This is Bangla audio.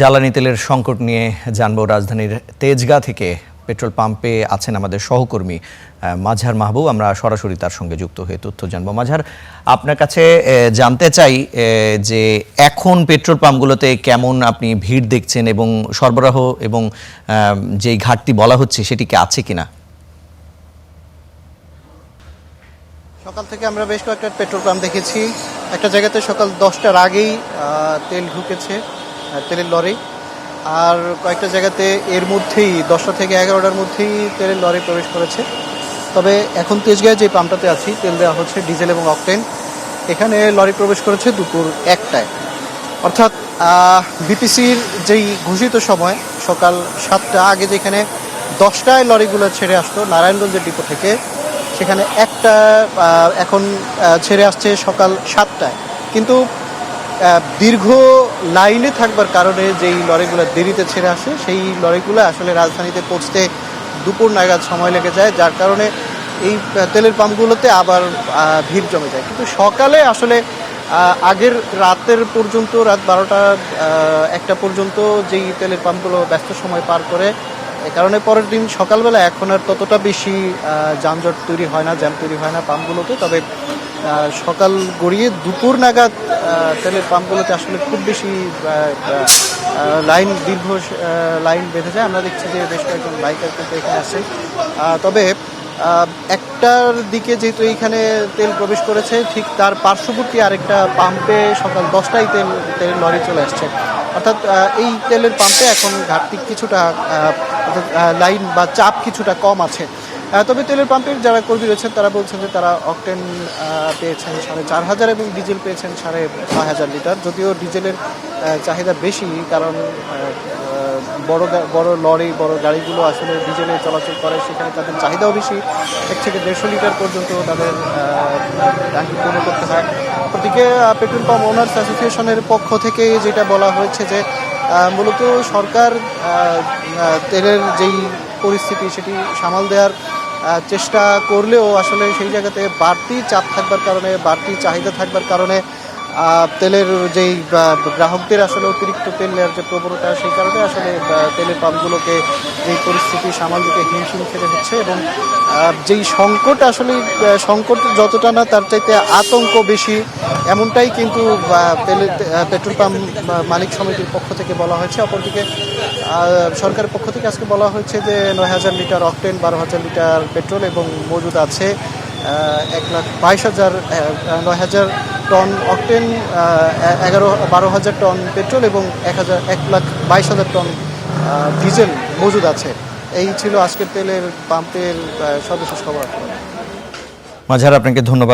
জ্বালানি তেলের সংকট নিয়ে জানবো রাজধানীর তেজগাঁ থেকে পেট্রোল পাম্পে আছেন আমাদের সহকর্মী মাঝার মাহবুব। আমরা সরাসরি তার সঙ্গে যুক্ত হয়ে তথ্য জানবো। মাঝার, আপনার কাছে জানতে চাই যে এখন পেট্রোল পাম্পগুলোতে কেমন আপনি ভিড় দেখছেন এবং সরবরাহ এবং যেই ঘাটতি বলা হচ্ছে সেটি কি আছে কিনা? সকাল থেকে আমরা বেশ কয়েকটা পেট্রোল পাম্প দেখেছি। একটা জায়গাতে সকাল 10টার আগেই তেল ঢুকেছে, তেলের লরি। আর কয়েকটা জায়গাতে এর মধ্যেই 10টা থেকে 11টার মধ্যেই তেলের লরি প্রবেশ করেছে। তবে এখন তেজগাঁয়ে যে পাম্পটাতে আছি, তেল দেওয়া হচ্ছে ডিজেল এবং অকটেন, এখানে লরি প্রবেশ করেছে দুপুর 1টায়। অর্থাৎ বিপিসির যেই ঘোষিত সময় সকাল 7টা, আগে যেখানে 10টায় লরিগুলো ছেড়ে আসতো নারায়ণগঞ্জের ডিপো থেকে, সেখানে একটা এখন ছেড়ে আসছে সকাল 7টায়। কিন্তু দীর্ঘ লাইনে থাকবার কারণে যেই লরিগুলো দেরিতে ছেড়ে আসে, সেই লরিগুলো আসলে রাজধানীতে পৌঁছতে দুপুর নাগাদ সময় লেগে যায়, যার কারণে এই তেলের পাম্পগুলোতে আবার ভিড় জমে যায়। কিন্তু সকালে আসলে আগের রাতের পর্যন্ত, রাত 12টা 1টা পর্যন্ত যেই তেলের পাম্পগুলো ব্যস্ত সময় পার করে, এ কারণে পরের দিন সকালবেলা এখন আর ততটা বেশি যানজট তৈরি হয় না, জ্যাম তৈরি হয় না পাম্পগুলোতে। তবে সকাল গড়িয়ে দুপুর নাগাদ তেলের পাম্পগুলোতে আসলে খুব বেশি দীর্ঘ লাইন বেঁধে যায়। আমরা দেখছি যে বেশ কয়েকজন বাইকার কিন্তু এখানে আসে। তবে একটার দিকে যেহেতু এইখানে তেল প্রবেশ করেছে, ঠিক তার পার্শ্ববর্তী আরেকটা পাম্পে সকাল 10টায় তেলের লরি চলে আসছে। অর্থাৎ এই তেলের পাম্পে এখন ঘাটতি কিছুটা, লাইন বা চাপ কিছুটা কম আছে। তবে তেলের পাম্পের যারা কর্মী রয়েছেন তারা বলছেন যে তারা অকটেন পেয়েছেন 4,500 এবং ডিজেল পেয়েছেন 6,500 লিটার। যদিও ডিজেলের চাহিদা বেশি, কারণ বড় বড় লরি, বড় গাড়িগুলো আসলে ডিজেলে চলাচল করে, সেখানে তাদের চাহিদাও বেশি। 1 থেকে 150 লিটার পর্যন্ত তাদের ট্যাঙ্কি পূর্ণ করতে হয়। ওদিকে পেট্রোল পাম্প ওনার্স অ্যাসোসিয়েশনের পক্ষ থেকে যেটা বলা হয়েছে যে মূলত সরকার তেলের যেই পরিস্থিতি সেটি সামাল দেওয়ার চেষ্টা করলেও আসলে সেই জায়গাতে বাড়তি চাপ থাকবার কারণে, বাড়তি চাহিদা থাকবার কারণে তেলের যেই গ্রাহকদের আসলে অতিরিক্ত তেল নেওয়ার যে প্রবণতা, সেই কারণে আসলে তেলের পাম্পগুলোকে যেই পরিস্থিতি সামাল দিতে হিমশিম খেতে হচ্ছে। এবং যেই সংকট, আসলে সংকট যতটা না তার চাইতে আতঙ্ক বেশি, এমনটাই কিন্তু পেট্রোল পাম্প মালিক সমিতির পক্ষ থেকে বলা হয়েছে। অপরদিকে সরকারের পক্ষ থেকে আজকে বলা হয়েছে যে 9,000 লিটার অকটেন, 12,000 লিটার পেট্রোল এবং মজুদ আছে 9,000 টন অকটেন, 12,000 টন পেট্রোল এবং 1,22,000 টন ডিজেল মজুদ আছে। এই ছিল আজকের তেলের পাম্পের সর্বশেষ খবর। মাঝার, আপনাকে ধন্যবাদ।